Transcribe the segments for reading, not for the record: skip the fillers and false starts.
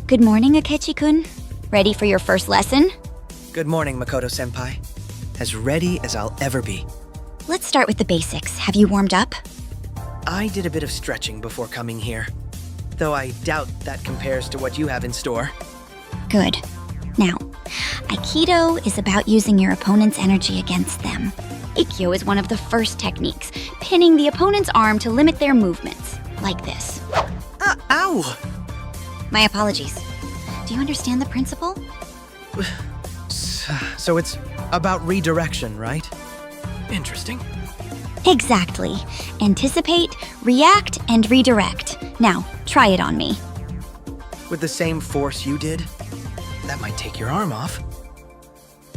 Good morning, Akechi-kun. Ready for your first lesson? Good morning, Makoto-senpai. As ready as I'll ever be. Let's start with the basics. Have you warmed up? I did a bit of stretching before coming here, though I doubt that compares to what you have in store. Good. Now, Aikido is about using your opponent's energy against them. Ikkyo is one of the first techniques, pinning the opponent's arm to limit their movements, like this. Ow! My apologies. Do you understand the principle? So it's about redirection, right? Interesting. Exactly. Anticipate, react, and redirect. Now, try it on me. With the same force you did? That might take your arm off.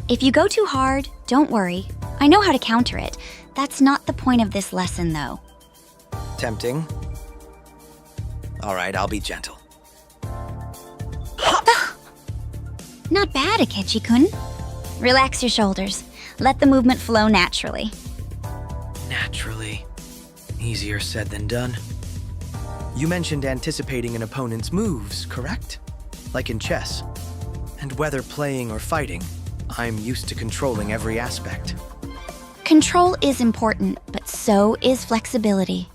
If you go too hard, don't worry. I know how to counter it. That's not the point of this lesson, though. Tempting. All right, I'll be gentle. Not bad, Akechi-kun. Relax your shoulders. Let the movement flow naturally. Naturally. Easier said than done. You mentioned anticipating an opponent's moves, correct? Like in chess. And whether playing or fighting, I'm used to controlling every aspect. Control is important, but so is flexibility.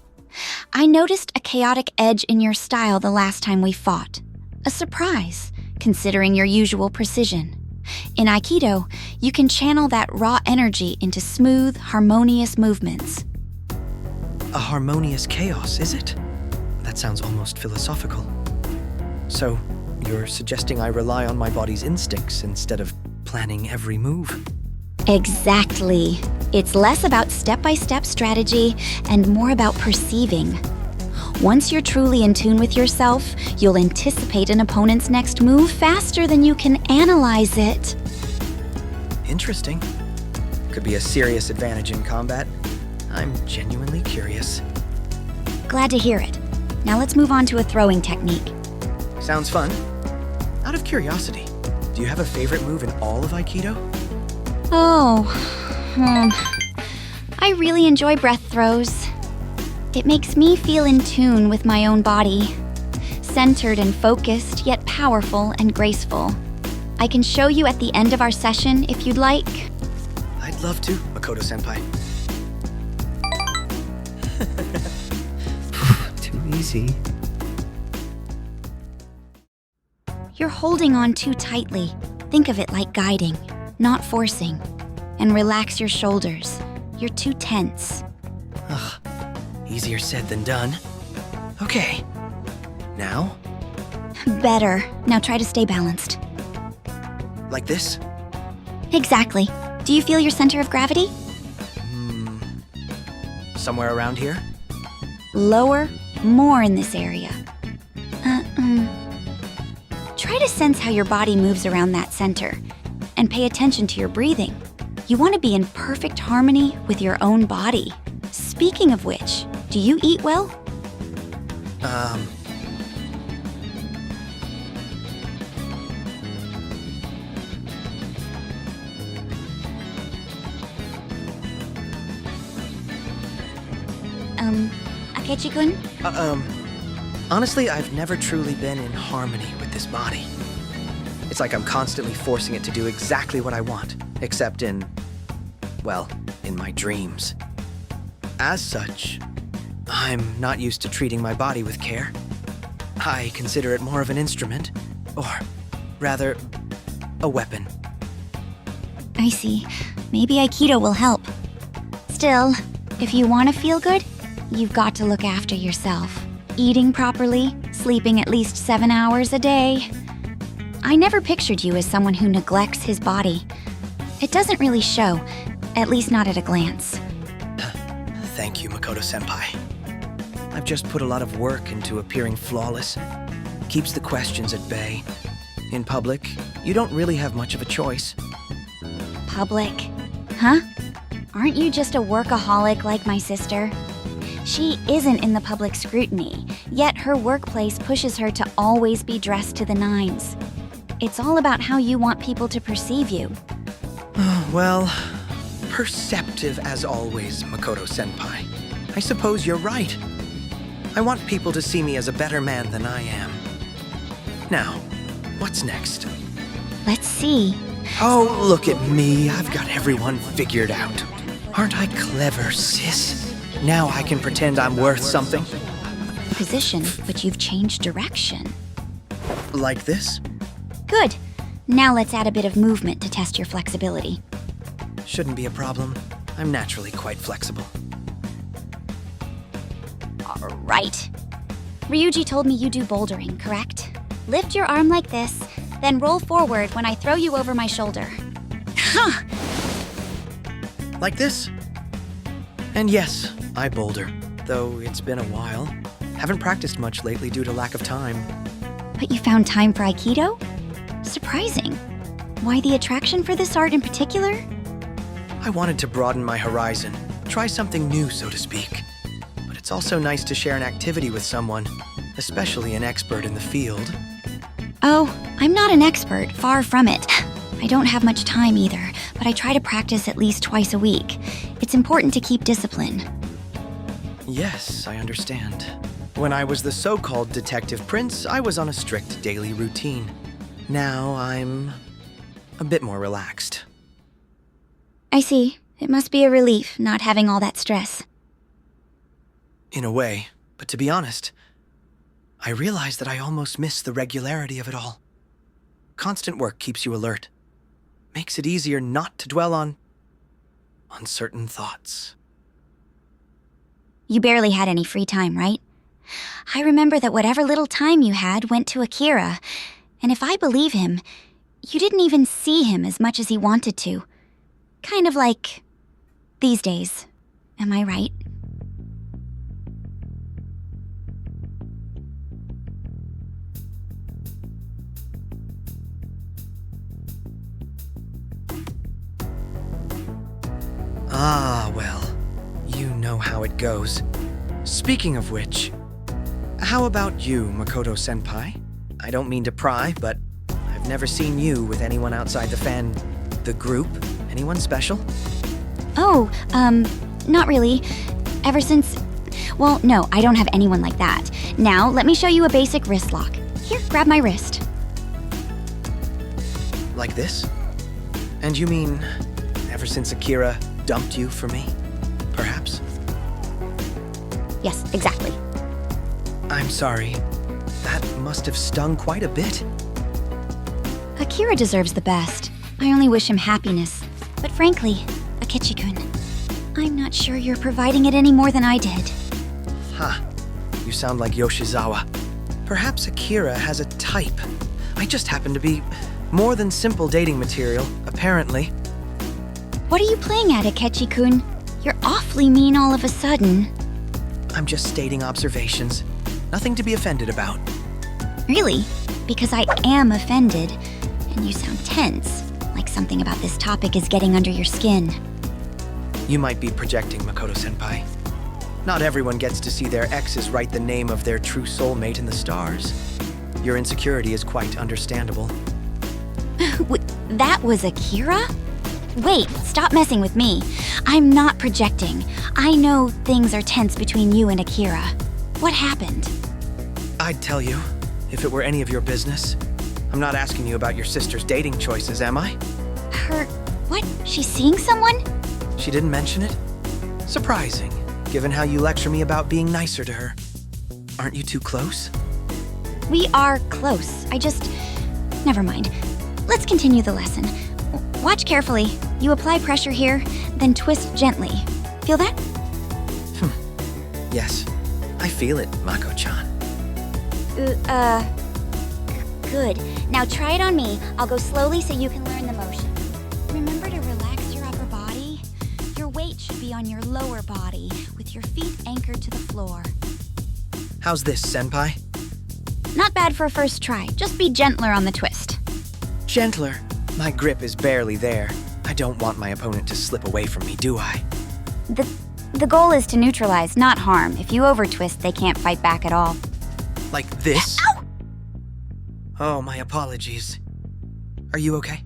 I noticed a chaotic edge in your style the last time we fought. A surprise, considering your usual precision. In Aikido, you can channel that raw energy into smooth, harmonious movements. A harmonious chaos, is it? That sounds almost philosophical. So, you're suggesting I rely on my body's instincts instead of planning every move? Exactly. It's less about step-by-step strategy and more about perceiving. Once you're truly in tune with yourself, you'll anticipate an opponent's next move faster than you can analyze it. Interesting. Could be a serious advantage in combat. I'm genuinely curious. Glad to hear it. Now let's move on to a throwing technique. Sounds fun. Out of curiosity, do you have a favorite move in all of Aikido? I really enjoy breath throws. It makes me feel in tune with my own body. Centered and focused, yet powerful and graceful. I can show you at the end of our session if you'd like. I'd love to, Makoto-senpai. Too easy. You're holding on too tightly. Think of it like guiding, not forcing. And relax your shoulders. You're too tense. Ugh, easier said than done. Okay. Now? Better. Now try to stay balanced. Like this? Exactly. Do you feel your center of gravity? Somewhere around here? Lower, more in this area. Try to sense how your body moves around that center. And pay attention to your breathing. You want to be in perfect harmony with your own body. Speaking of which, do you eat well? Akechi-kun? Honestly, I've never truly been in harmony with this body. It's like I'm constantly forcing it to do exactly what I want, except in my dreams. As such, I'm not used to treating my body with care. I consider it more of an instrument, or rather, a weapon. I see. Maybe Aikido will help. Still, if you want to feel good, you've got to look after yourself. Eating properly, sleeping at least 7 hours a day. I never pictured you as someone who neglects his body. It doesn't really show, at least not at a glance. Thank you, Makoto-senpai. I've just put a lot of work into appearing flawless. Keeps the questions at bay. In public, you don't really have much of a choice. Public? Huh? Aren't you just a workaholic like my sister? She isn't in the public scrutiny, yet her workplace pushes her to always be dressed to the nines. It's all about how you want people to perceive you. Well, perceptive as always, Makoto-senpai. I suppose you're right. I want people to see me as a better man than I am. Now, What's next? Let's see. Oh, look at me. I've got everyone figured out. Aren't I clever, sis? Now I can pretend I'm worth something. Position, but you've changed direction. Like this? Good. Now let's add a bit of movement to test your flexibility. Shouldn't be a problem. I'm naturally quite flexible. All right. Ryuji told me you do bouldering, correct? Lift your arm like this, then roll forward when I throw you over my shoulder. Huh! Like this? And yes, I boulder, though it's been a while. Haven't practiced much lately due to lack of time. But you found time for Aikido? Surprising. Why the attraction for this art in particular? I wanted to broaden my horizon, try something new, so to speak. But it's also nice to share an activity with someone, especially an expert in the field. Oh, I'm not an expert, far from it. I don't have much time either, but I try to practice at least twice a week. It's important to keep discipline. Yes, I understand. When I was the so-called Detective Prince, I was on a strict daily routine. Now I'm a bit more relaxed. I see. It must be a relief not having all that stress. In a way, but to be honest, I realize that I almost miss the regularity of it all. Constant work keeps you alert. Makes it easier not to dwell on uncertain thoughts. You barely had any free time, right? I remember that whatever little time you had went to Akira, and if I believe him, you didn't even see him as much as he wanted to. Kind of like these days. Am I right? Ah, well, you know how it goes. Speaking of which, how about you, Makoto-senpai? I don't mean to pry, but I've never seen you with anyone outside the group. Anyone special? Oh, not really. Ever since... Well, no, I don't have anyone like that. Now, let me show you a basic wrist lock. Here, grab my wrist. Like this? And you mean, ever since Akira dumped you for me, perhaps? Yes, exactly. I'm sorry. That must have stung quite a bit. Akira deserves the best. I only wish him happiness. But frankly, Akechi-kun, I'm not sure you're providing it any more than I did. Huh. You sound like Yoshizawa. Perhaps Akira has a type. I just happen to be more than simple dating material, apparently. What are you playing at, Akechi-kun? You're awfully mean all of a sudden. I'm just stating observations. Nothing to be offended about. Really? Because I am offended, and you sound tense, like something about this topic is getting under your skin. You might be projecting, Makoto-senpai. Not everyone gets to see their exes write the name of their true soulmate in the stars. Your insecurity is quite understandable. That was Akira? Wait, stop messing with me. I'm not projecting. I know things are tense between you and Akira. What happened? I'd tell you, if it were any of your business. I'm not asking you about your sister's dating choices, am I? What? She's seeing someone? She didn't mention it? Surprising, given how you lecture me about being nicer to her. Aren't you too close? We are close. Never mind. Let's continue the lesson. Watch carefully. You apply pressure here, then twist gently. Feel that? Yes, I feel it, Mako-chan. Good. Now try it on me. I'll go slowly so you can learn the motion. Remember to relax your upper body. Your weight should be on your lower body, with your feet anchored to the floor. How's this, senpai? Not bad for a first try. Just be gentler on the twist. Gentler? My grip is barely there. I don't want my opponent to slip away from me, do I? The goal is to neutralize, not harm. If you over-twist, they can't fight back at all. Like this? Ow! Oh, my apologies. Are you okay?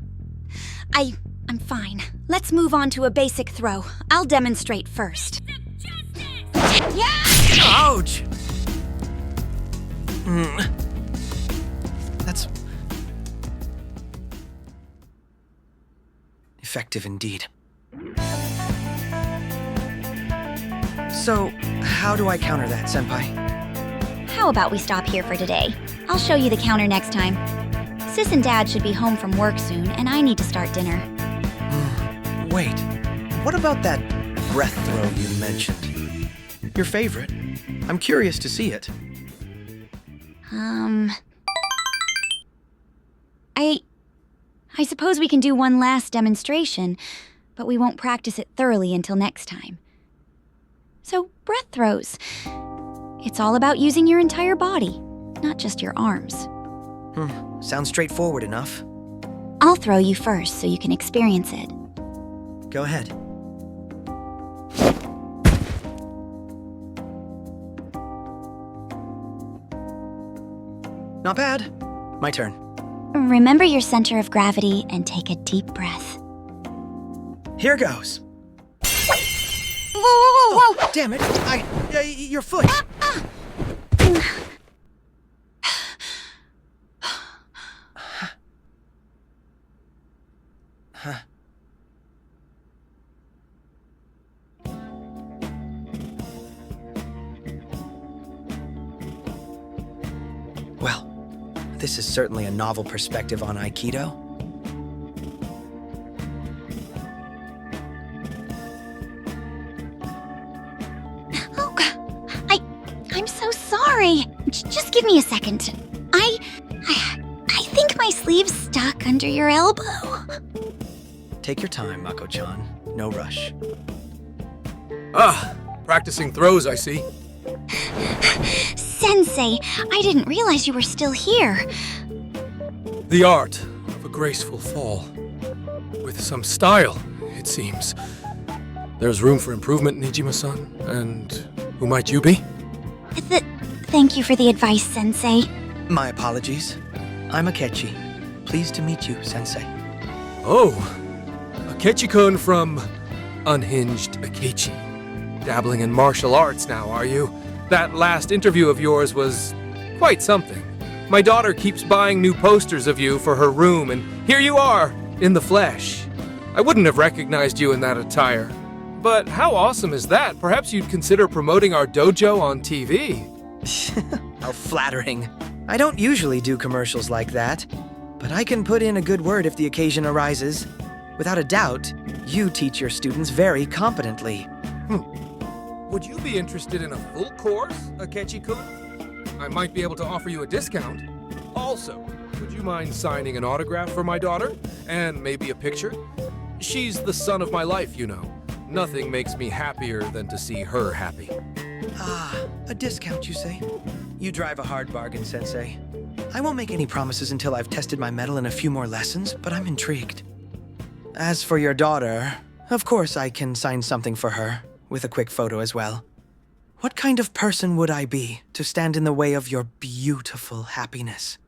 I'm fine. Let's move on to a basic throw. I'll demonstrate first. Yeah! Ouch! attractive indeed. So, how do I counter that, Senpai? How about we stop here for today? I'll show you the counter next time. Sis and Dad should be home from work soon, and I need to start dinner. Wait, what about that breath throw you mentioned? Your favorite? I'm curious to see it. I suppose we can do one last demonstration, but we won't practice it thoroughly until next time. So, breath throws. It's all about using your entire body, not just your arms. Sounds straightforward enough. I'll throw you first so you can experience it. Go ahead. Not bad. My turn. Remember your center of gravity and take a deep breath. Here goes. Whoa, whoa, whoa, whoa! Damn it! Your foot! Well, this is certainly a novel perspective on Aikido. I'm so sorry. Just give me a second. I think my sleeve's stuck under your elbow. Take your time, Mako-chan. No rush. Ah, practicing throws, I see. Sensei, I didn't realize you were still here. The art of a graceful fall. With some style, it seems. There's room for improvement, Niijima-san. And who might you be? Thank you for the advice, Sensei. My apologies. I'm Akechi. Pleased to meet you, Sensei. Oh, Akechi-kun from Unhinged Akechi. Dabbling in martial arts now, are you? That last interview of yours was quite something. My daughter keeps buying new posters of you for her room, and here you are, in the flesh. I wouldn't have recognized you in that attire. But how awesome is that? Perhaps you'd consider promoting our dojo on TV. How flattering. I don't usually do commercials like that, but I can put in a good word if the occasion arises. Without a doubt, you teach your students very competently. Would you be interested in a full course, Akechi-kun? I might be able to offer you a discount. Also, would you mind signing an autograph for my daughter? And maybe a picture? She's the sun of my life, you know. Nothing makes me happier than to see her happy. Ah, a discount, you say? You drive a hard bargain, Sensei. I won't make any promises until I've tested my mettle in a few more lessons, but I'm intrigued. As for your daughter, of course I can sign something for her, with a quick photo as well. What kind of person would I be to stand in the way of your beautiful happiness?